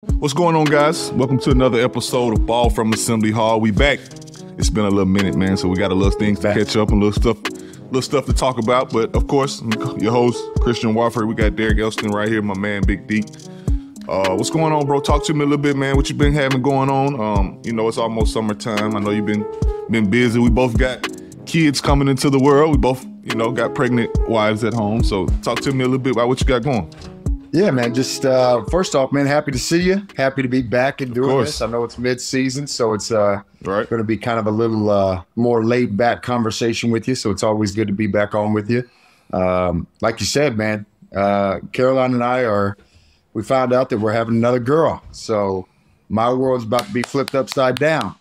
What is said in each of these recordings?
What's going on, guys? Welcome to another episode of Ball from Assembly Hall. We back. It's been a little minute, man, so we got a little things to catch up and little stuff to talk about. But of course, your host, Christian Watford. We got Derek Elston right here, my man, Big D. What's going on, bro? Talk to me a little bit, man. What you been having going on? It's almost summertime. I know you've been busy. We both got kids coming into the world. We both, got pregnant wives at home. So talk to me a little bit about what you got going. Yeah, man. Just first off, man, happy to see you. Happy to be back and doing this. I know it's mid-season, so it's going to be kind of a little more laid-back conversation with you. So it's always good to be back on with you. Like you said, man, Caroline and I we found out that we're having another girl. So my world's about to be flipped upside down.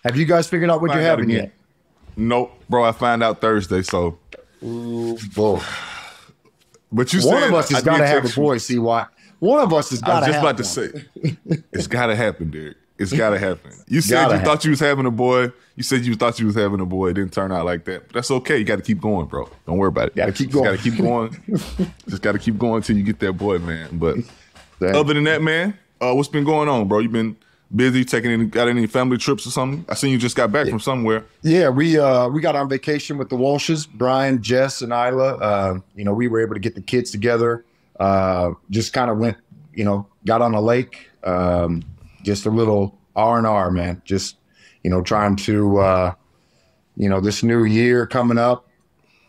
Have you guys figured out what you're having yet? Nope, bro. I find out Thursday. So, ooh, boy. But you one of us has got to have a boy, see why? One of us has got to have I was just about to say, it's got to happen, Derek. It's got to happen. You said you thought you was having a boy. You said you thought you was having a boy. It didn't turn out like that. But that's okay. You got to keep going, bro. Don't worry about it. Got to keep going. Got to keep going. Just got to keep going until you get that boy, man. But other than that, man, what's been going on, bro? You been busy got any family trips or something? I seen you just got back from somewhere. Yeah, we got on vacation with the Walshes, Brian, Jess, and Isla. We were able to get the kids together. Just kind of went, got on a lake. Just a little R&R, man. Just, trying to, this new year coming up.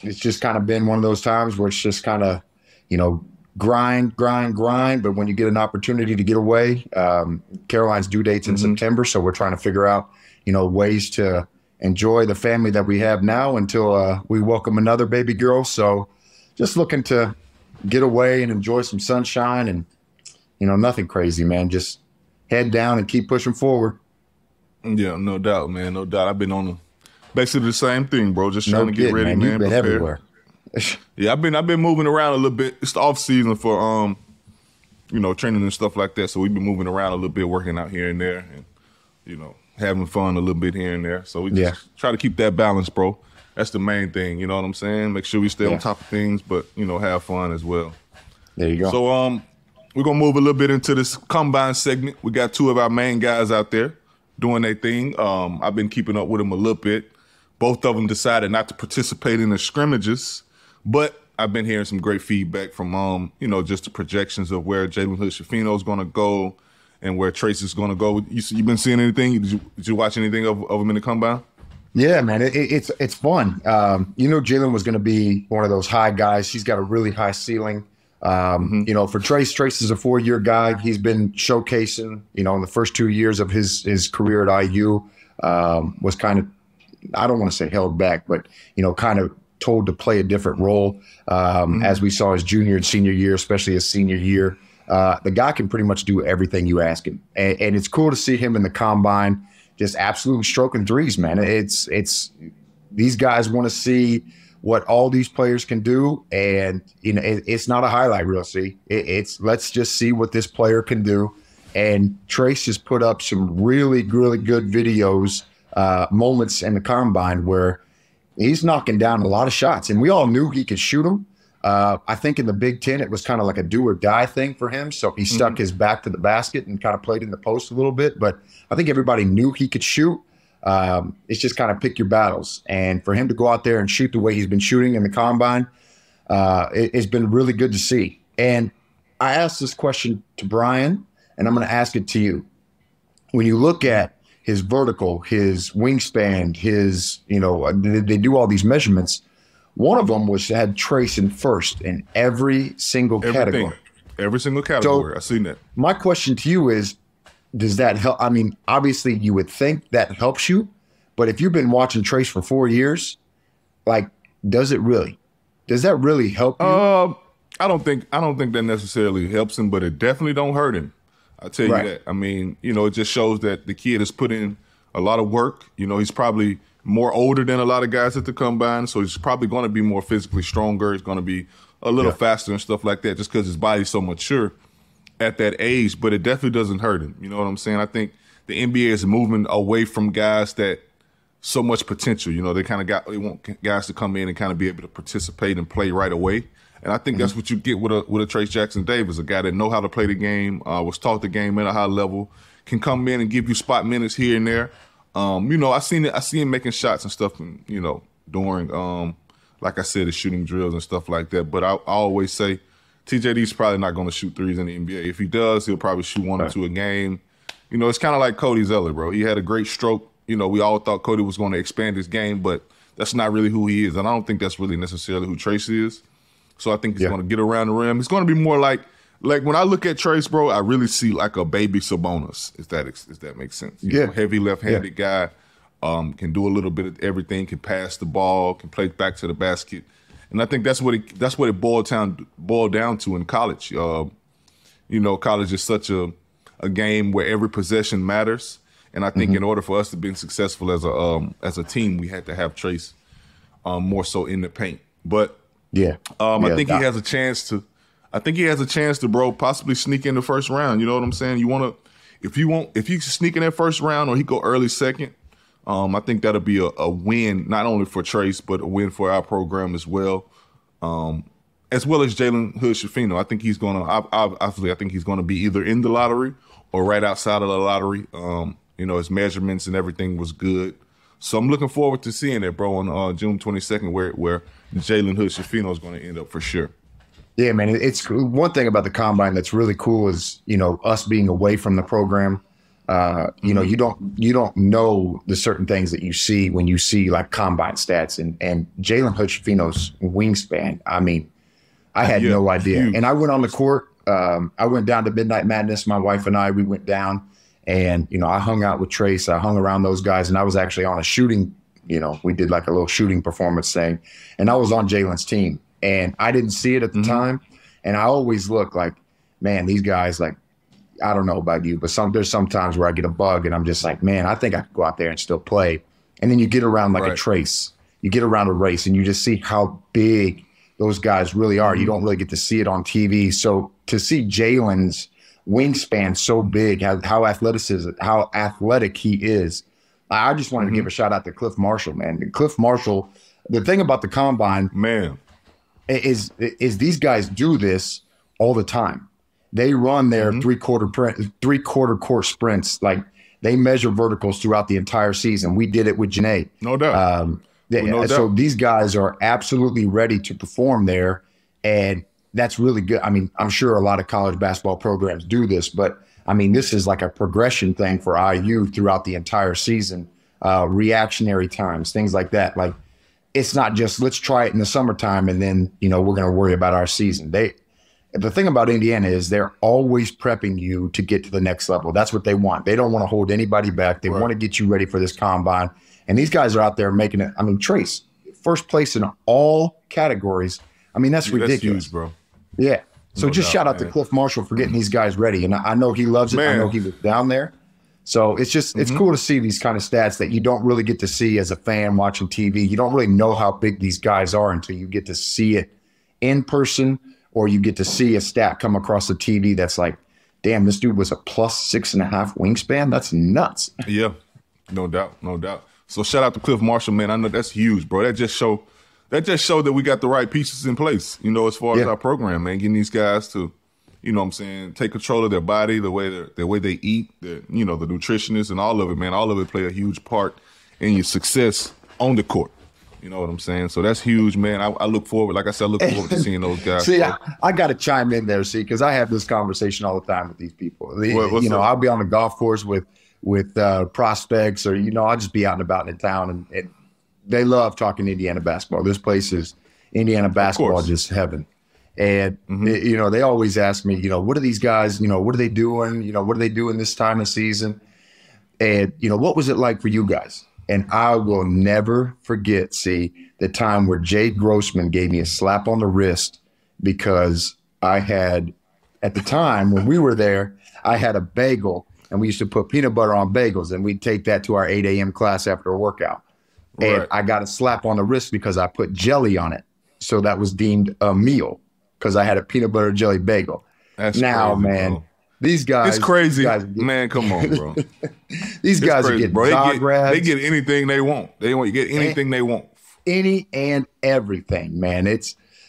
It's just kind of been one of those times where it's just kind of, grind. But when you get an opportunity to get away, Caroline's due date's in September. So we're trying to figure out, ways to enjoy the family that we have now until we welcome another baby girl. So just looking to get away and enjoy some sunshine and, nothing crazy, man. Just head down and keep pushing forward. Yeah, no doubt, man. No doubt. I've been on basically the same thing, bro. Just trying to get ready, man. You've been everywhere. Yeah, I've been moving around a little bit. It's the off season for training and stuff like that. So we've been moving around a little bit, working out here and there, and having fun a little bit here and there. So we just try to keep that balance, bro. That's the main thing. You know what I'm saying? Make sure we stay on top of things, but have fun as well. There you go. So we're gonna move a little bit into this combine segment. We got two of our main guys out there doing their thing. I've been keeping up with them a little bit. Both of them decided not to participate in the scrimmages. But I've been hearing some great feedback from, just the projections of where Jalen Hood-Schifino is going to go and where Trace is going to go. You been seeing anything? Did you watch anything of him in the combine? Yeah, man, it's fun. Jalen was going to be one of those high guys. He's got a really high ceiling. For Trace is a 4-year guy. He's been showcasing, in the first 2 years of his career at IU, was kind of, I don't want to say held back, but, kind of told to play a different role as we saw his junior and senior year, especially his senior year. The guy can pretty much do everything you ask him. And it's cool to see him in the combine just absolutely stroking threes, man. It's these guys want to see what all these players can do. And, it's not a highlight reel, it's let's just see what this player can do. And Trace has put up some really, really good videos, moments in the combine where he's knocking down a lot of shots, and we all knew he could shoot them. I think in the Big Ten, it was kind of like a do-or-die thing for him, so he stuck his back to the basket and kind of played in the post a little bit. But I think everybody knew he could shoot. It's just kind of pick your battles. And for him to go out there and shoot the way he's been shooting in the combine, it's been really good to see. And I asked this question to Brian, and I'm going to ask it to you. When you look at his vertical, his wingspan, they do all these measurements. One of them had Trace in first in every single category. Every single category. I've seen that. My question to you is, does that help? I mean, obviously you would think that helps you, but if you've been watching Trace for 4 years, does that really help you? I don't think that necessarily helps him, but it definitely don't hurt him. I'll tell you that. I mean, it just shows that the kid has put in a lot of work. He's probably more older than a lot of guys at the combine, so he's probably going to be more physically stronger. He's going to be a little faster and stuff like that just because his body's so mature at that age, but it definitely doesn't hurt him. You know what I'm saying? I think the NBA is moving away from guys that so much potential. They want guys to come in and kind of be able to participate and play right away. And I think that's what you get with a Trace Jackson Davis, a guy that know how to play the game, was taught the game at a high level, can come in and give you spot minutes here and there. I see him making shots and stuff, during, like I said, the shooting drills and stuff like that. But I always say TJD's probably not going to shoot threes in the NBA. If he does, he'll probably shoot one or two a game. It's kind of like Cody Zeller, bro. He had a great stroke. We all thought Cody was going to expand his game, but that's not really who he is. And I don't think that's really necessarily who Trace is. So I think he's going to get around the rim. It's going to be more like when I look at Trace, bro, I really see like a baby Sabonis, if that makes sense. Heavy left-handed guy, can do a little bit of everything, can pass the ball, can play back to the basket. And I think that's what it boiled down to in college. College is such a game where every possession matters. And I think in order for us to be successful as a team, we had to have Trace more so in the paint. But I think he has a chance to. I think he has a chance to, bro, possibly sneak in the first round. You know what I'm saying? If you sneak in that first round or he go early second, I think that'll be a win not only for Trace but a win for our program as well as Jalen Hood-Schifino. I think he's gonna. Obviously, I think he's gonna be either in the lottery or right outside of the lottery. His measurements and everything was good. So I'm looking forward to seeing it, bro, on June 22nd, where Jalen Hood-Schifino is going to end up for sure. Yeah, man. It's one thing about the combine that's really cool is us being away from the program. You don't know the certain things that you see when you see like combine stats and Jalen Hood-Schifino's wingspan. I mean, I had no idea. Huge. And I went on the court. I went down to Midnight Madness. My wife and we went down. And, I hung out with Trace. I hung around those guys. And I was actually on a shooting, we did like a little shooting performance thing. And I was on Jalen's team. And I didn't see it at the time. And I always look like, man, these guys, like, I don't know about you, but there's some times where I get a bug and I'm just like, man, I think I could go out there and still play. And then you get around like a Trace. You get around a race and you just see how big those guys really are. You don't really get to see it on TV. So to see Jalen's wingspan so big, how athletic he is. I just wanted to give a shout out to Cliff Marshall, man. Cliff Marshall, the thing about the combine, man, is these guys do this all the time. They run their three-quarter court sprints. Like they measure verticals throughout the entire season. We did it with Janae. No doubt. So these guys are absolutely ready to perform there. And that's really good. I mean, I'm sure a lot of college basketball programs do this, but I mean, this is like a progression thing for IU throughout the entire season, reactionary times, things like that. Like it's not just let's try it in the summertime and then, we're going to worry about our season. The thing about Indiana is they're always prepping you to get to the next level. That's what they want. They don't want to hold anybody back. They want to get you ready for this combine. And these guys are out there making it. I mean, Trace, first place in all categories. I mean, that's ridiculous. That's huge, bro. Yeah. So just shout out to Cliff Marshall for getting these guys ready. And I know he loves it. Man. I know he was down there. So it's cool to see these kind of stats that you don't really get to see as a fan watching TV. You don't really know how big these guys are until you get to see it in person or you get to see a stat come across the TV that's like, damn, this dude was a +6.5 wingspan. That's nuts. Yeah, no doubt. So shout out to Cliff Marshall, man. I know that's huge, bro. That just showed that we got the right pieces in place, as far as our program, man, getting these guys to, take control of their body, the way they eat, the nutritionists and all of it, man. All of it play a huge part in your success on the court. You know what I'm saying? So that's huge, man. I look forward, like I said, to seeing those guys. See, I got to chime in there, because I have this conversation all the time with these people. I'll be on the golf course with prospects or, I'll just be out and about in town and they love talking Indiana basketball. This place is Indiana basketball, just heaven. And, they always ask me, what are these guys, what are they doing? What are they doing this time of season? And, what was it like for you guys? And I will never forget, the time where Jay Grossman gave me a slap on the wrist because I had, at the time when we were there, I had a bagel and we used to put peanut butter on bagels and we'd take that to our 8 a.m. class after a workout. And I got a slap on the wrist because I put jelly on it. So that was deemed a meal because I had a peanut butter jelly bagel. That's now, crazy, man, bro. These guys. It's crazy. Man, come on, bro. These guys are getting dog rags. They get anything they want. They get anything they want. Any and everything, man.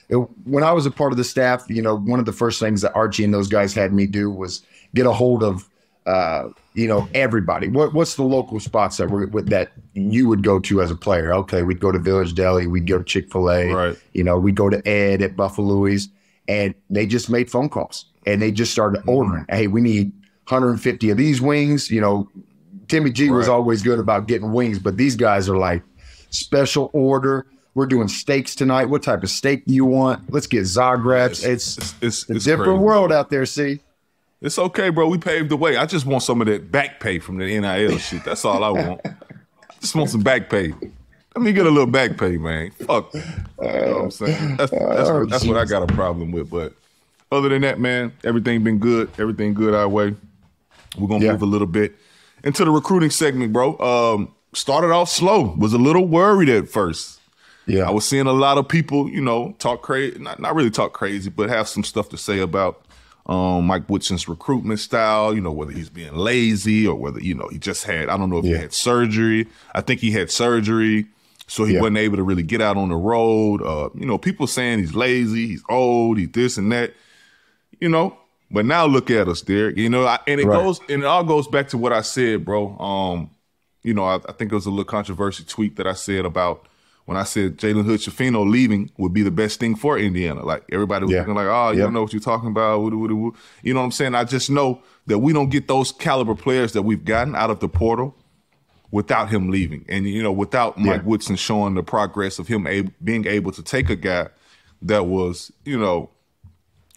when I was a part of the staff, you know, one of the first things that Archie and those guys had me do was get a hold of, you know, everybody. What's the local spots that you would go to as a player? Okay, we'd go to Village Deli, we'd go to Chick-fil-A, Right. you know, we'd go to Ed at Buffalo's, and they just made phone calls and they just started ordering. Hey, we need 150 of these wings. You know, Timmy G was always good about getting wings, but these guys are like special order. We're doing steaks tonight. What type of steak do you want? Let's get Zagreb's. It's a different crazy. world out there, see? It's okay, bro. We paved the way. I just want some of that back pay from the NIL shit. That's all I want. I just want some back pay. Let me get a little back pay, man. Fuck. You know what I'm saying? That's what I got a problem with. But other than that, man, everything been good. Everything good our way. We're going to move a little bit into the recruiting segment, bro. Started off slow. Was a little worried at first. Yeah. I was seeing a lot of people, you know, talk crazy. Not really talk crazy, but have some stuff to say about Mike Woodson's recruitment style, you know, whether he's being lazy or whether, you know, he just had, I don't know if he had surgery. I think he had surgery, so he wasn't able to really get out on the road. You know, people saying he's lazy, he's old, he's this and that, you know. But now look at us, Derek. You know, it all goes back to what I said, bro. You know, I think it was a little controversial tweet that I said about when I said Jalen Hood-Schifino leaving would be the best thing for Indiana. Like, everybody was looking like, oh, you don't know what you're talking about. You know what I'm saying? I just know that we don't get those caliber players that we've gotten out of the portal without him leaving. And, you know, without Mike Woodson showing the progress of him being able to take a guy that was, you know,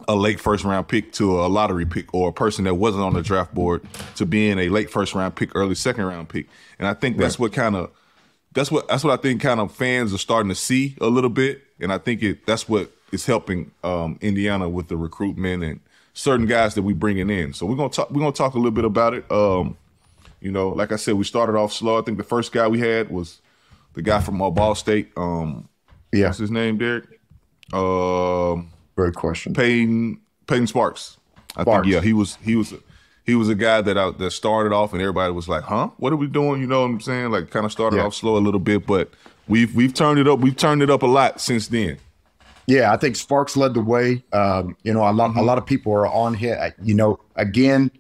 a late first-round pick to a lottery pick, or a person that wasn't on the draft board to being a late first-round pick, early second-round pick. And I think that's what I think kind of fans are starting to see a little bit, and I think that's what is helping Indiana with the recruitment and certain guys that we bringing in. So we're gonna talk a little bit about it. You know, like I said, we started off slow. I think the first guy we had was the guy from Ball State. What's his name, Derek? Great question. Peyton Sparks. I think he was a guy that started off and everybody was like, huh? What are we doing? You know what I'm saying? Like, kind of started off slow a little bit, but we've turned it up. We've turned it up a lot since then. Yeah, I think Sparks led the way. You know, a lot of people are on here. You know, again,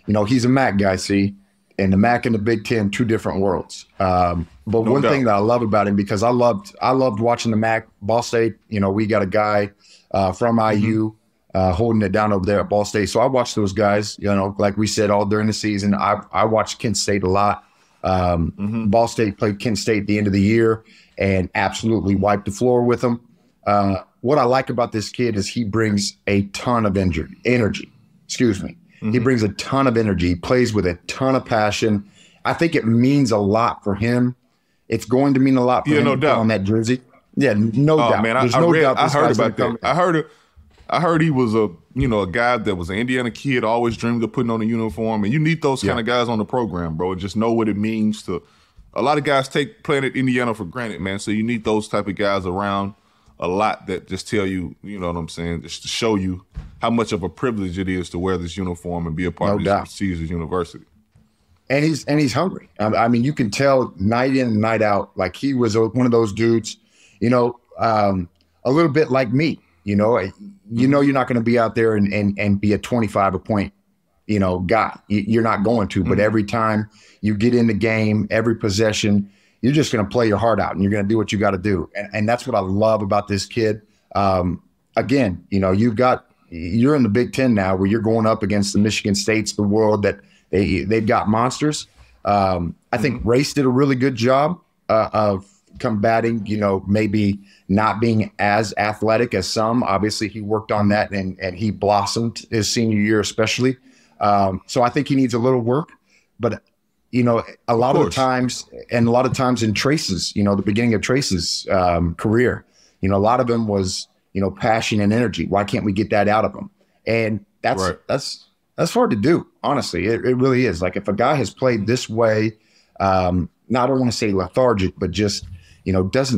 you know, he's a MAC guy, see, and the MAC and the Big Ten, two different worlds. But one thing that I love about him, because I loved watching the MAC, Ball State. You know, we got a guy from IU. Holding it down over there at Ball State. So I watched those guys, you know, like we said, all during the season. I watched Kent State a lot. Ball State played Kent State at the end of the year and absolutely wiped the floor with them. What I like about this kid is he brings a ton of energy. Excuse me. He brings a ton of energy. He plays with a ton of passion. I think it means a lot for him. It's going to mean a lot for him on that jersey. Yeah, no doubt. Man, There's I no doubt. I heard about that. I heard he was a guy that was an Indiana kid, always dreamed of putting on a uniform. And you need those kind of guys on the program, bro, and just know what it means to. A lot of guys take playing at Indiana for granted, man. So you need those type of guys around a lot that just tell you, you know what I'm saying, just to show you how much of a privilege it is to wear this uniform and be a part of this Caesars University. And he's hungry. I mean, you can tell night in and night out, like he was one of those dudes, you know, a little bit like me. You know, you're not going to be out there and be a 25 a point, you know, guy. You're not going to. But every time you get in the game, every possession, you're just going to play your heart out and you're going to do what you got to do. And that's what I love about this kid. Again, you know, you're in the Big Ten now where you're going up against the Michigan States, the world that they've got monsters. I think Race did a really good job of combating, you know, maybe not being as athletic as some. Obviously, he worked on that and he blossomed his senior year, especially. So I think he needs a little work. But, you know, a lot of times in Trace's, you know, the beginning of Trace's career, you know, a lot of them was, you know, passion and energy. Why can't we get that out of him? And that's hard to do, honestly. It really is. Like, if a guy has played this way, I don't want to say lethargic, but just, you know, doesn't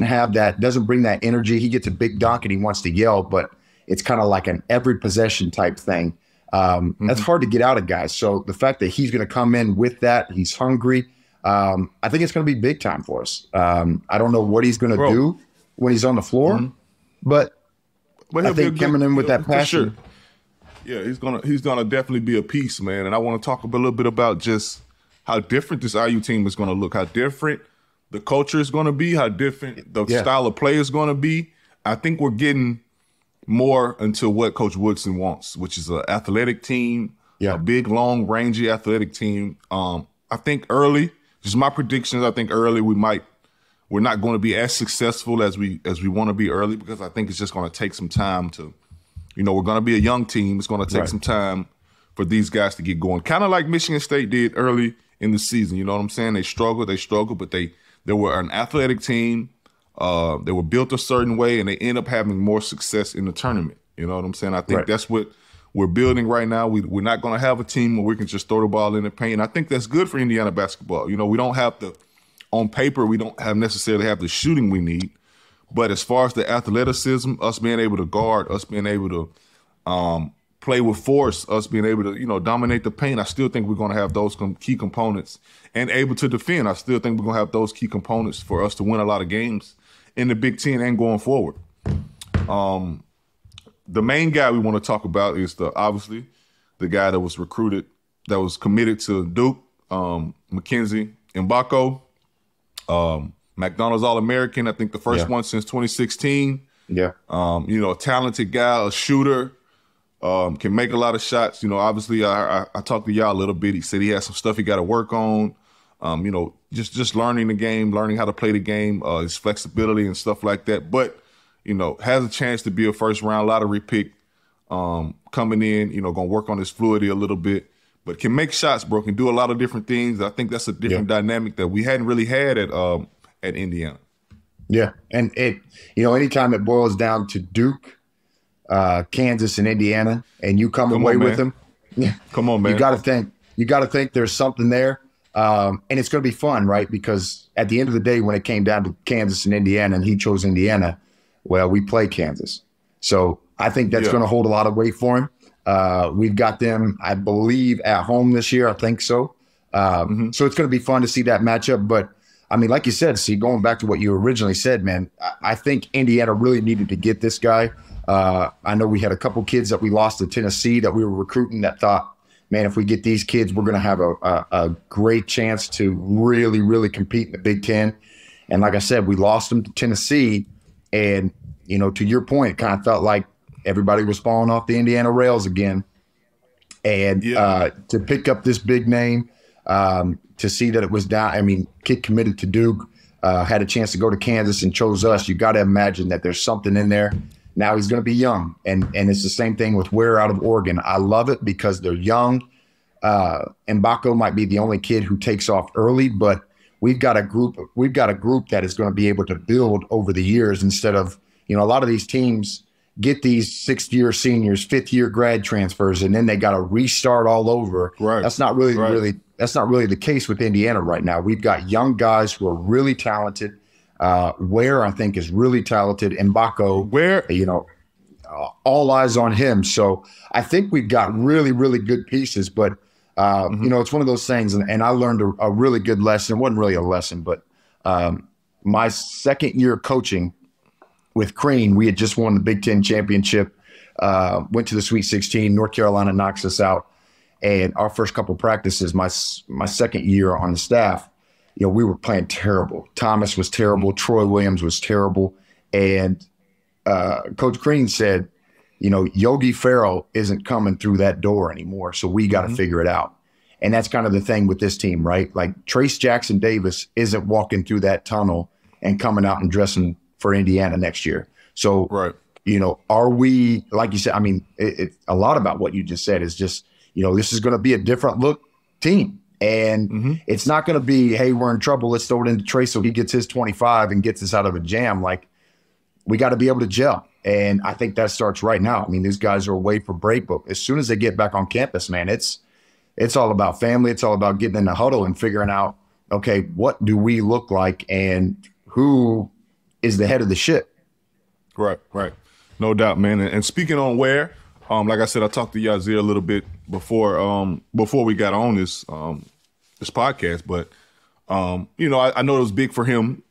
bring that energy. He gets a big dunk and he wants to yell, but it's kind of like an every possession type thing. That's hard to get out of guys. So the fact that he's going to come in with that, he's hungry. I think it's going to be big time for us. I don't know what he's going to do when he's on the floor, but But I think coming in with that passion. For sure. Yeah, he's gonna definitely be a piece, man. And I want to talk a little bit about just how different this IU team is gonna look, how different the culture is gonna be, how different the style of play is gonna be. I think we're getting more into what Coach Woodson wants, which is an athletic team, a big, long, rangy athletic team. I think early, just my predictions, I think early we're not going to be as successful as we want to be early, because I think it's just going to take some time to, we're going to be a young team. It's going to take some time for these guys to get going. Kind of like Michigan State did early in the season. You know what I'm saying? They struggled, but they were an athletic team. They were built a certain way, and they end up having more success in the tournament. You know what I'm saying? I think that's what we're building right now. We're not going to have a team where we can just throw the ball in the paint. I think that's good for Indiana basketball. We don't have to, on paper, we don't necessarily have the shooting we need. But as far as the athleticism, us being able to guard, us being able to play with force, us being able to, dominate the paint, I still think we're going to have those key components, and able to defend. I still think we're going to have those key components for us to win a lot of games in the Big Ten and going forward. The main guy we want to talk about is obviously the guy that was recruited, that was committed to Duke, Mackenzie Mbako, McDonald's All-American, I think the first one since 2016. Yeah. A talented guy, a shooter, can make a lot of shots. Obviously I talked to y'all a little bit. He said he has some stuff he got to work on. Just learning the game, learning how to play the game, his flexibility and stuff like that. But, has a chance to be a first-round lottery pick coming in, going to work on his fluidity a little bit, but can make shots, bro, can do a lot of different things. I think that's a different dynamic that we hadn't really had at Indiana. Yeah, and anytime it boils down to Duke, Kansas, and Indiana, and you come away with them, come on, man, you got to think there's something there. And it's going to be fun, right? Because at the end of the day, when it came down to Kansas and Indiana, and he chose Indiana, well, we play Kansas. So I think that's going to hold a lot of weight for him. We've got them, I believe, at home this year. I think so. So it's going to be fun to see that matchup. But, I mean, like you said, going back to what you originally said, man, I think Indiana really needed to get this guy. I know we had a couple kids that we lost to Tennessee that we were recruiting that thought, man, if we get these kids, we're going to have a great chance to really, really compete in the Big Ten. And like I said, we lost them to Tennessee. And, to your point, it kind of felt like everybody was falling off the Indiana rails again. And to pick up this big name, to see that it was down, I mean, kid committed to Duke, had a chance to go to Kansas and chose us. You got to imagine that there's something in there. Now he's going to be young, and it's the same thing with Ware out of Oregon. I love it because they're young. Mbako might be the only kid who takes off early, but we've got a group that is going to be able to build over the years instead of, a lot of these teams get these sixth-year seniors, fifth-year grad transfers, and then they got to restart all over. Right. That's not really the case with Indiana right now. We've got young guys who are really talented. Ware, I think, is really talented. Mbako, all eyes on him. So I think we've got really, really good pieces. But, it's one of those things. And I learned a really good lesson. It wasn't really a lesson, but my second year coaching with Crean, we had just won the Big Ten championship, went to the Sweet 16. North Carolina knocks us out. And our first couple practices, my second year on the staff, we were playing terrible. Thomas was terrible. Troy Williams was terrible. And Coach Crean said, Yogi Ferrell isn't coming through that door anymore, so we got to figure it out. And that's kind of the thing with this team, right? Like Trace Jackson Davis isn't walking through that tunnel and coming out and dressing for Indiana next year. So, are we, like you said, I mean, a lot about what you just said is just, this is going to be a different look team. And it's not going to be, hey, we're in trouble, let's throw it into Trace so he gets his 25 and gets us out of a jam. Like, we got to be able to gel. And I think that starts right now. I mean, these guys are away for break, but as soon as they get back on campus, man, it's all about family. It's all about getting in the huddle and figuring out, okay, what do we look like and who is the head of the ship? Right. No doubt, man. And speaking on Ware, like I said, I talked to Yazir a little bit before we got on this podcast, but I know it was big for him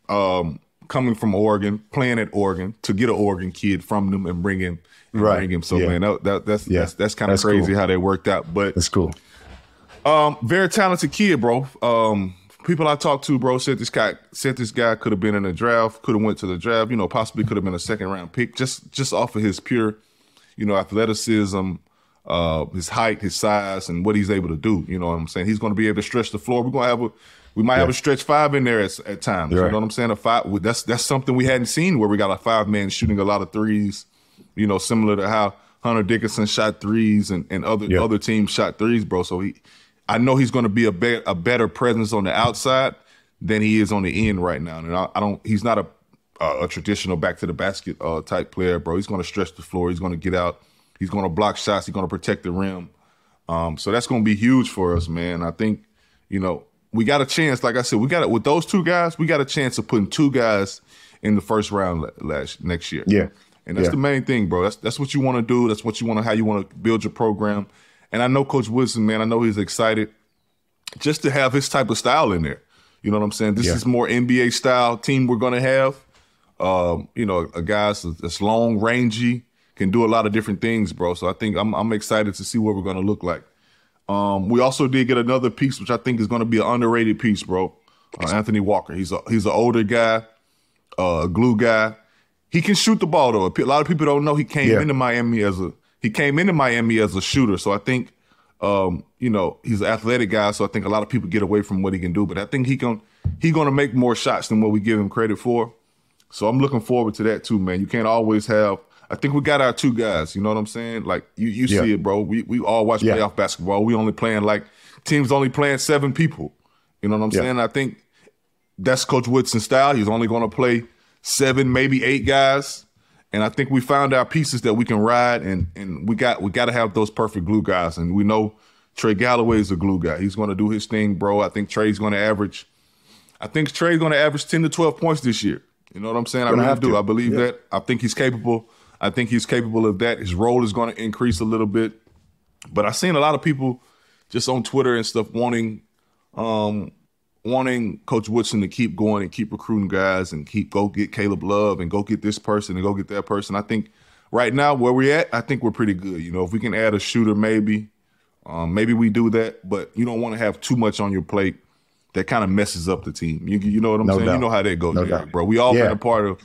coming from Oregon, playing at Oregon, to get an Oregon kid from them and bring him. So man, that's kind of crazy cool. How they worked out. But that's cool. Very talented kid, bro. People I talked to, bro, said this guy could have been in the draft, could have went to the draft, possibly could have been a second round pick, just off of his pure, athleticism, his height, his size, and what he's able to do. You know what I'm saying? He's going to be able to stretch the floor. We might have a stretch five in there at times. Right. You know what I'm saying? A five. That's something we hadn't seen where we got a 5-man shooting a lot of threes. Similar to how Hunter Dickinson shot threes and other teams shot threes, bro. So I know he's going to be a better presence on the outside than he is on the end right now. And he's not a traditional back to the basket type player, bro. He's going to stretch the floor. He's going to get out. He's going to block shots. He's going to protect the rim. So that's going to be huge for us, man. I think, we got a chance. Like I said, with those two guys, we got a chance of putting two guys in the first round next year. Yeah. And that's the main thing, bro. That's what you want to do. That's what you want to, how you want to build your program. And I know Coach Woodson, man, I know he's excited just to have his type of style in there. You know what I'm saying? This is more NBA style team we're going to have. A guy that's long, rangy, can do a lot of different things, bro. So I think I'm excited to see what we're going to look like. We also did get another piece, which I think is going to be an underrated piece, bro. Anthony Walker. He's an older guy, a glue guy. He can shoot the ball, though. A lot of people don't know he came into Miami as a shooter. So I think, he's an athletic guy. So I think a lot of people get away from what he can do. But I think he's going to make more shots than what we give him credit for. So I'm looking forward to that too, man. You can't always have. I think we got our two guys. You know what I'm saying? Like you see it, bro. We all watch playoff basketball. We only playing teams only playing 7 people. You know what I'm saying? I think that's Coach Woodson's style. He's only going to play 7, maybe 8 guys. And I think we found our pieces that we can ride, and we got to have those perfect glue guys. And we know Trey Galloway is a glue guy. He's going to do his thing, bro. I think Trey's going to average 10 to 12 points this year. You know what I'm saying? I really do. I believe that. I think he's capable. I think he's capable of that. His role is going to increase a little bit. But I've seen a lot of people just on Twitter and stuff wanting Coach Woodson to keep going and keep recruiting guys and go get Caleb Love and go get this person and go get that person. I think right now where we're at, I think we're pretty good. If we can add a shooter, maybe we do that. But you don't want to have too much on your plate that kind of messes up the team. You know what I'm saying? Doubt. You know how that goes, bro. We all been a part of.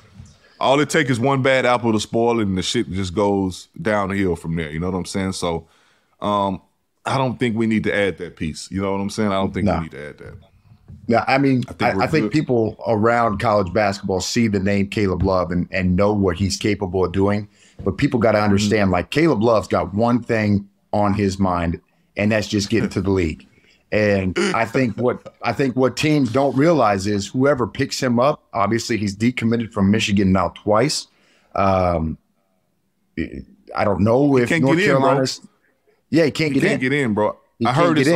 All it takes is one bad apple to spoil it, and the shit just goes downhill from there. You know what I'm saying? So I don't think we need to add that piece. You know what I'm saying? I don't think we need to add that. Yeah, I mean, I think people around college basketball see the name Caleb Love and know what he's capable of doing. But people got to understand, like, Caleb Love's got one thing on his mind, and that's just getting to the league. And I think what teams don't realize is whoever picks him up, obviously he's decommitted from Michigan now twice. I don't know if North Carolina's. Yeah, he can't get in, bro. I heard it's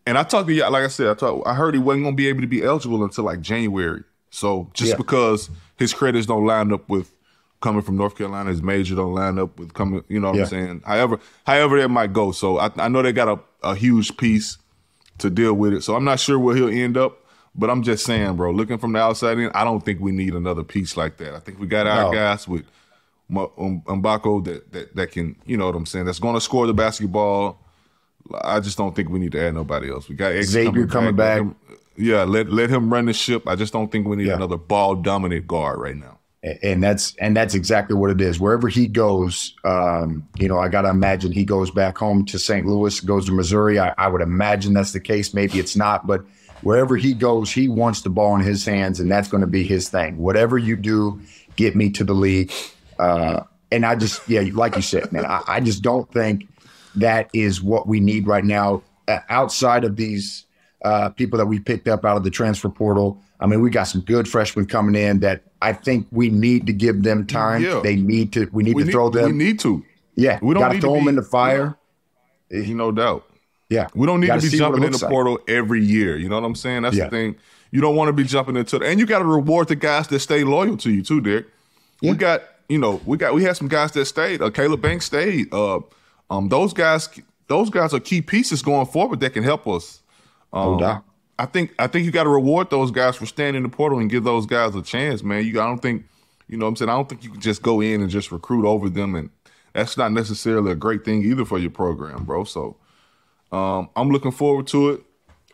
and I talked to you, like I said, I heard he wasn't gonna be able to be eligible until like January. So just because his credits don't line up with coming from North Carolina, his major don't line up with coming, you know what I'm saying? However that might go. So I know they got a huge piece to deal with it. So I'm not sure where he'll end up, but I'm just saying, bro, looking from the outside in, I don't think we need another piece like that. I think we got our guys with Mbako that can, you know what I'm saying, that's going to score the basketball. I just don't think we need to add nobody else. We got Xavier coming back. Let him run the ship. I just don't think we need another ball-dominant guard right now. And that's exactly what it is. Wherever he goes, I got to imagine he goes back home to St. Louis, goes to Missouri. I would imagine that's the case. Maybe it's not, but wherever he goes, he wants the ball in his hands, and that's going to be his thing. Whatever you do, get me to the league. And I just, like you said, man, I just don't think that is what we need right now outside of these people that we picked up out of the transfer portal. I mean, we got some good freshmen coming in that I think we need to give them time. Yeah. We need to throw them. We need to. Yeah. We got to throw them in the fire. No doubt. Yeah. We don't need to be jumping in the portal every year. You know what I'm saying? That's the thing. You don't want to be jumping into it. And you got to reward the guys that stay loyal to you too, Derek. Yeah. We had some guys that stayed. Caleb Banks stayed. Those guys are key pieces going forward that can help us. No doubt. I think you got to reward those guys for staying in the portal and give those guys a chance, man. I don't think, you know what I'm saying? I don't think you can just go in and just recruit over them, and that's not necessarily a great thing either for your program, bro. So I'm looking forward to it.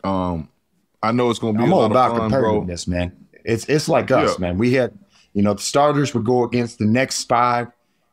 I know it's going to be a lot of fun, bro. I'm all about competitiveness, man. It's like us, man. We had, the starters would go against the next 5,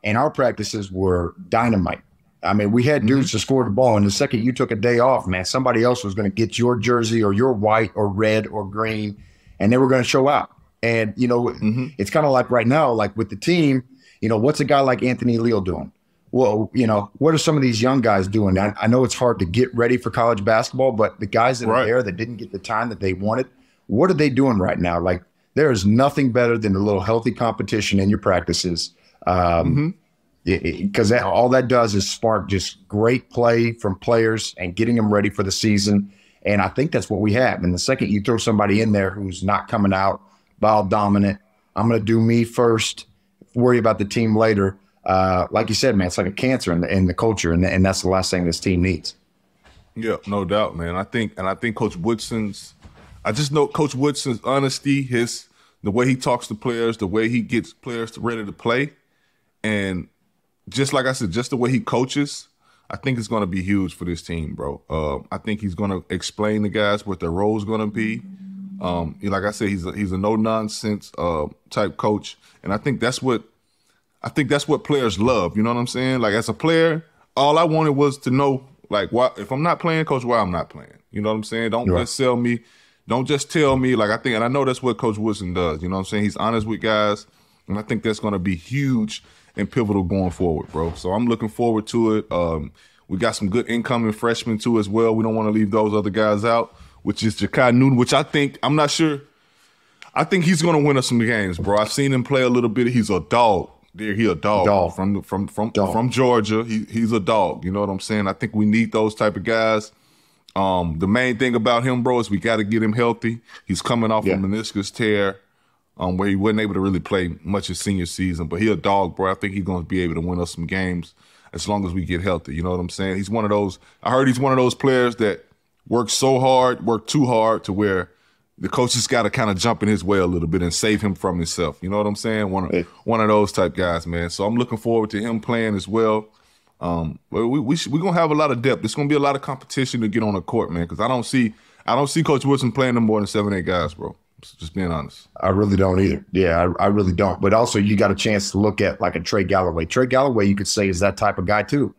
and our practices were dynamite. I mean, we had dudes to score the ball, and the second you took a day off, man, somebody else was going to get your jersey or your white or red or green, and they were going to show out. And, it's kind of like right now, like with the team, what's a guy like Anthony Leal doing? Well, what are some of these young guys doing? I know it's hard to get ready for college basketball, but the guys that are there that didn't get the time that they wanted, what are they doing right now? Like, there is nothing better than a little healthy competition in your practices. Because all that does is spark just great play from players and getting them ready for the season. And I think that's what we have. And the second you throw somebody in there who's not coming out, ball dominant, I'm going to do me first, worry about the team later. Like you said, man, it's like a cancer in the culture, and that's the last thing this team needs. Yeah, no doubt, man. I think Coach Woodson's honesty, the way he talks to players, the way he gets players ready to play, and just like I said, just the way he coaches, I think it's going to be huge for this team, bro. I think he's going to explain to guys what their role is going to be. Like I said, he's a no nonsense type coach, and I think that's what players love. You know what I'm saying? Like, as a player, all I wanted was to know, like, why, if I'm not playing, coach, why I'm not playing. You know what I'm saying? Don't just sell me. Don't just tell me. Like, and I know that's what Coach Woodson does. You know what I'm saying? He's honest with guys, and I think that's going to be huge and pivotal going forward, bro. So I'm looking forward to it. We got some good incoming freshmen too as well. We don't want to leave those other guys out, which is Ja'Kai Newton, which I'm not sure. I think he's going to win us some games, bro. I've seen him play a little bit. He's a dog. He's a dog. From Georgia. He's a dog. You know what I'm saying? I think we need those type of guys. The main thing about him, bro, is we got to get him healthy. He's coming off a meniscus tear, where he wasn't able to really play much his senior season. But he's a dog, bro. I think he's going to be able to win us some games as long as we get healthy. You know what I'm saying? He's one of those. I heard he's one of those players that work too hard to where the coaches got to kind of jump in his way a little bit and save him from himself. You know what I'm saying? One of those type guys, man. So I'm looking forward to him playing as well. But we're going to have a lot of depth. There's going to be a lot of competition to get on the court, man, because I don't see Coach Woodson playing no more than 7, 8 guys, bro. Just being honest. I really don't either. Yeah, I really don't. But also, you got a chance to look at like a Trey Galloway. Trey Galloway, you could say, is that type of guy too.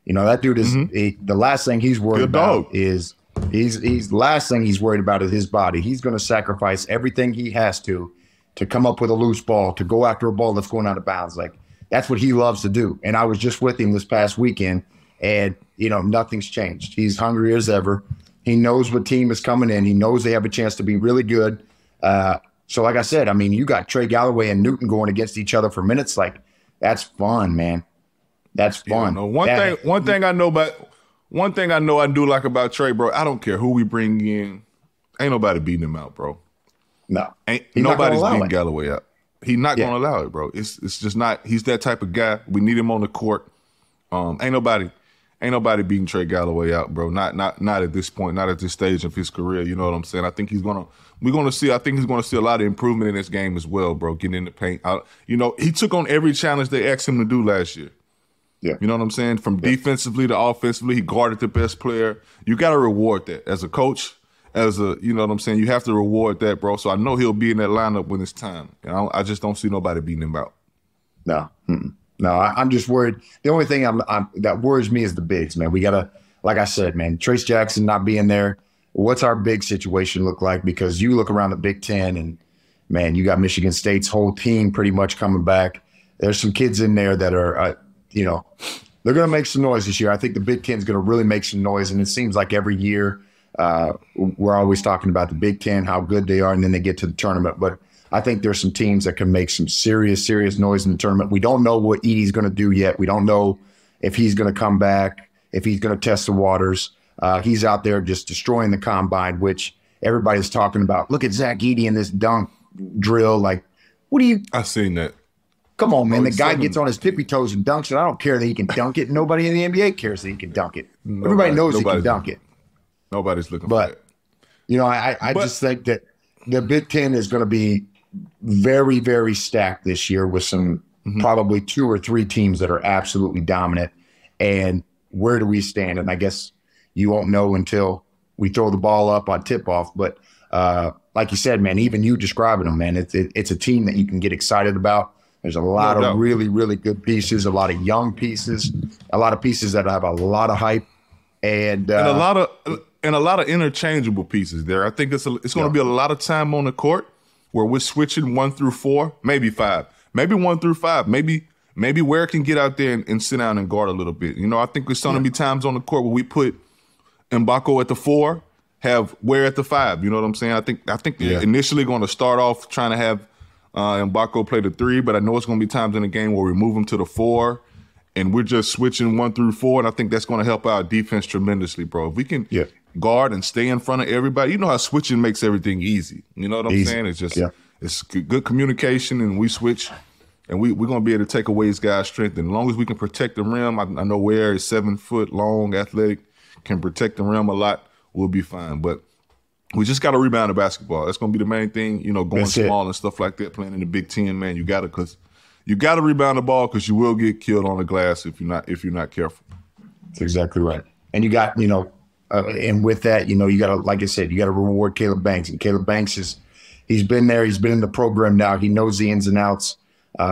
That dude is the last thing he's worried about is he's last thing he's worried about is his body. He's going to sacrifice everything he has to come up with a loose ball, to go after a ball that's going out of bounds. Like, that's what he loves to do. And I was just with him this past weekend, and nothing's changed. He's hungry as ever. He knows what team is coming in. He knows they have a chance to be really good. So like I said, I mean, you got Trey Galloway and Newton going against each other for minutes. Like, that's fun, man. That's fun. One thing I know I do like about Trey, bro, I don't care who we bring in. Ain't nobody beating him out, bro. No. Nobody's beating Galloway out. He's not going to allow it, bro. It's just not. He's that type of guy. We need him on the court. Ain't nobody beating Trey Galloway out, bro. Not at this point. Not at this stage of his career. You know what I'm saying? I think he's gonna see a lot of improvement in this game as well, bro. Getting in the paint. He took on every challenge they asked him to do last year. Yeah. You know what I'm saying? From defensively to offensively, he guarded the best player. You got to reward that as a coach. You know what I'm saying? You have to reward that, bro. So I know he'll be in that lineup when it's time. I just don't see nobody beating him out. No. No, I'm just worried. The only thing that worries me is the bigs, man. We got to, like I said, man, Trace Jackson not being there. What's our big situation look like? Because you look around the Big Ten and, man, you got Michigan State's whole team pretty much coming back. There's some kids in there that are, they're going to make some noise this year. I think the Big Ten's going to really make some noise. And it seems like every year we're always talking about the Big Ten, how good they are, and then they get to the tournament. But I think there's some teams that can make some serious noise in the tournament. We don't know what Edey's going to do yet. We don't know if he's going to come back, if he's going to test the waters. He's out there just destroying the combine, which everybody's talking about. Look at Zach Edey in this dunk drill. Like, what do you? I seen that. Come on, man. The guy gets on his tippy toes and dunks it. I don't care that he can dunk it. Nobody in the NBA cares that he can dunk it. Everybody knows he can dunk it. Nobody's looking for it. I just think that the Big Ten is going to be very, very stacked this year with some probably 2 or 3 teams that are absolutely dominant. And where do we stand? And I guess you won't know until we throw the ball up on tip-off. But like you said, man, even you describing them, man, it's a team that you can get excited about. There's a lot of really, really good pieces, a lot of young pieces, a lot of pieces that have a lot of hype. And a lot of interchangeable pieces there. I think it's going to be a lot of time on the court where we're switching 1 through 4, maybe 5, maybe 1 through 5, maybe Ware can get out there and sit down and guard a little bit. I think there's going to be times on the court where we put Mbako at the 4, have Ware at the 5. You know what I'm saying? I think they're initially going to start off trying to have Mbako play the 3, but I know it's going to be times in the game where we move him to the 4. And we're just switching 1 through 4, and I think that's going to help our defense tremendously, bro. If we can guard and stay in front of everybody, you know how switching makes everything easy. You know what I'm saying? It's just it's good communication, and we switch, and we're going to be able to take away his guy's strength. And as long as we can protect the rim, I know Ware is 7 foot long, athletic, can protect the rim a lot, we'll be fine. But we just got to rebound the basketball. That's going to be the main thing, going that's small and stuff like that, playing in the Big Ten, man. You got to, because you got to rebound the ball because you will get killed on the glass if you're not careful. That's exactly right. And you got, and with that, you got to, like I said, you got to reward Caleb Banks. And Caleb Banks he's been there. He's been in the program now. He knows the ins and outs.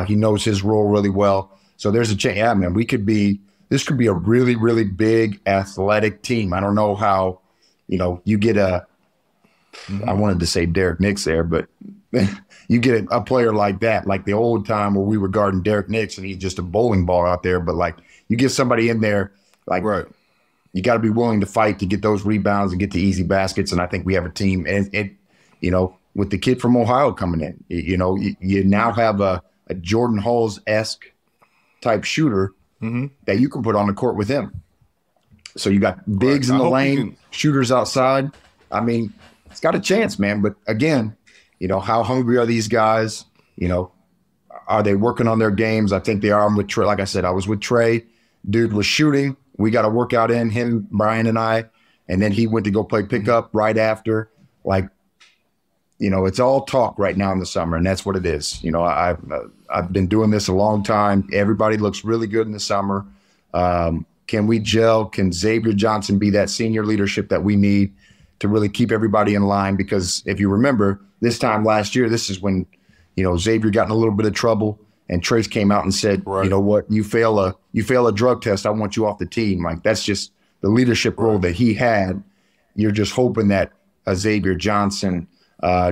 He knows his role really well. So there's a chance. Yeah, man, this could be a really, really big athletic team. I don't know how, you get I wanted to say Derek Nix there, but you get a player like that, like the old time where we were guarding Derek Nix and he's just a bowling ball out there. But like you get somebody in there, like you got to be willing to fight to get those rebounds and get the easy baskets. And I think we have a team, and with the kid from Ohio coming in, you now have a Jordan Halls-esque type shooter that you can put on the court with him. So you got bigs in the lane, shooters outside. I mean, it's got a chance, man. But again, how hungry are these guys? Are they working on their games? I think they are. I'm with Trey. Like I said, I was with Trey. Dude was shooting. We got a workout in, him, Brian, and I. And then he went to go play pickup right after. Like, it's all talk right now in the summer, and that's what it is. I've been doing this a long time. Everybody looks really good in the summer. Can we gel? Can Xavier Johnson be that senior leadership that we need to really keep everybody in line? Because if you remember, this time last year, this is when, Xavier got in a little bit of trouble, and Trace came out and said, you know what, you fail a drug test, I want you off the team. Like, that's just the leadership role that he had. You're just hoping that Xavier Johnson,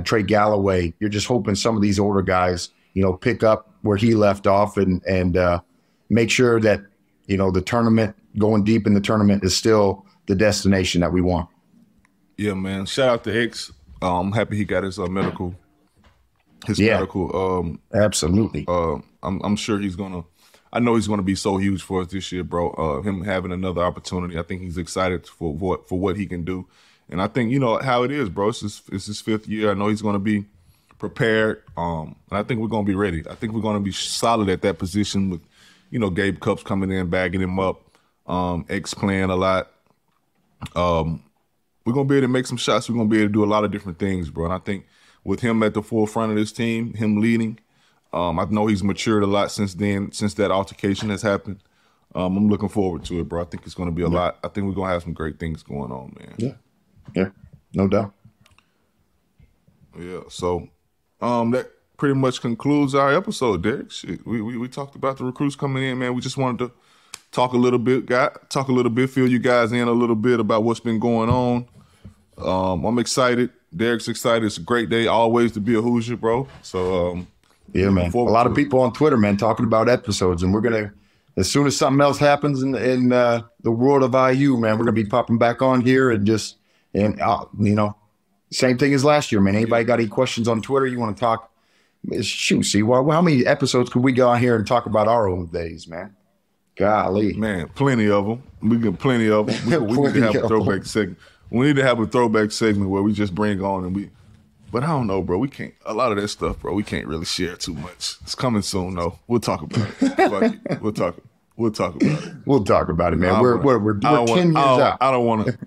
Trey Galloway, you're just hoping some of these older guys, pick up where he left off and make sure that, the tournament, going deep in the tournament is still the destination that we want. Yeah, man. Shout out to Hicks. I'm happy he got his medical. Absolutely. I'm sure I know he's gonna be so huge for us this year, bro. Him having another opportunity, I think he's excited for what he can do. And I think how it is, bro. It's his 5th year. I know he's gonna be prepared. And I think we're gonna be ready. I think we're gonna be solid at that position with, Gabe Cupps coming in, bagging him up, X playing a lot. We're going to be able to make some shots. We're going to be able to do a lot of different things, bro. And I think with him at the forefront of this team, him leading, I know he's matured a lot since then, since that altercation has happened. I'm looking forward to it, bro. I think it's going to be a lot. I think we're going to have some great things going on, man. Yeah, no doubt. Yeah, so that pretty much concludes our episode, Derek. Shit, we talked about the recruits coming in, man. We just wanted to talk a little bit, fill you guys in a little bit about what's been going on. I'm excited. Derek's excited. It's a great day always to be a Hoosier, bro. So, yeah, man. A lot of people on Twitter, man, talking about episodes, and we're going to, as soon as something else happens in the world of IU, man, we're going to be popping back on here and same thing as last year, man. Anybody got any questions on Twitter you want to talk? Shoot, see, how many episodes could we go on here and talk about our old days, man? Golly. Man, plenty of them. We get plenty of them. We need to have a throwback segment. We need to have a throwback segment where we just bring on but I don't know, bro. We can't, a lot of that stuff, bro, we can't really share too much. It's coming soon, though. We'll talk about it. We'll talk about it. We'll talk about it, man. We're 10 years out. I don't want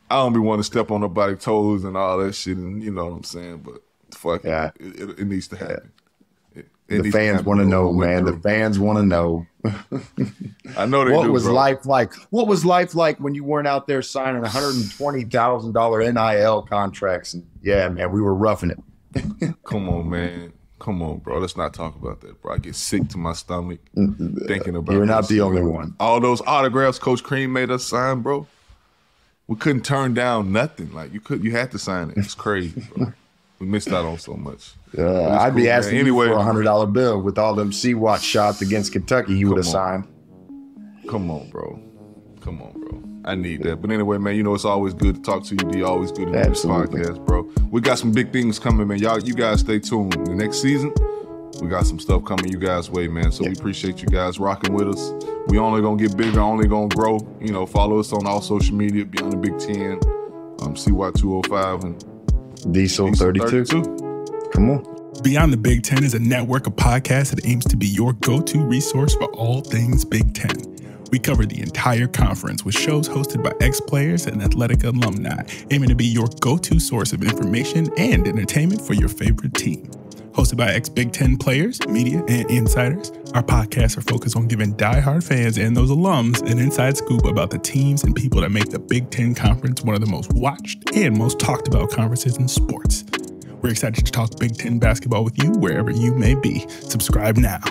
I don't be wanting to step on nobody's toes and all that shit, and you know what I'm saying. But fuck it needs to happen. The fans want to know, man. The fans want to know. I know they do. What was bro. life like? What was life like when you weren't out there signing $120,000 NIL contracts? And yeah, man, we were roughing it. Come on, man. Come on, bro. Let's not talk about that, bro. I get sick to my stomach thinking about it. You're not the only one. All those autographs Coach Cream made us sign, bro. We couldn't turn down nothing. Like you had to sign it. It's crazy, bro. We missed out on so much. I'd be asking you for a $100 bill with all them Sea-Watch shots against Kentucky. He would have signed. Come on, bro. Come on, bro. I need that. But anyway, man, you know it's always good to talk to you, D. Always good to do this podcast, bro. We got some big things coming, man. You guys stay tuned. The next season, we got some stuff coming you guys' way, man. So we appreciate you guys rocking with us. We only gonna get bigger, only gonna grow. You know, follow us on all social media, Beyond the Big Ten, CY205 and Diesel 32. Come on. Beyond the Big Ten is a network of podcasts that aims to be your go-to resource for all things Big Ten. We cover the entire conference with shows hosted by ex-players and athletic alumni, aiming to be your go-to source of information and entertainment for your favorite team. Hosted by ex-Big Ten players, media, and insiders, our podcasts are focused on giving diehard fans and those alums an inside scoop about the teams and people that make the Big Ten Conference one of the most watched and most talked about conferences in sports. We're excited to talk Big Ten basketball with you wherever you may be. Subscribe now.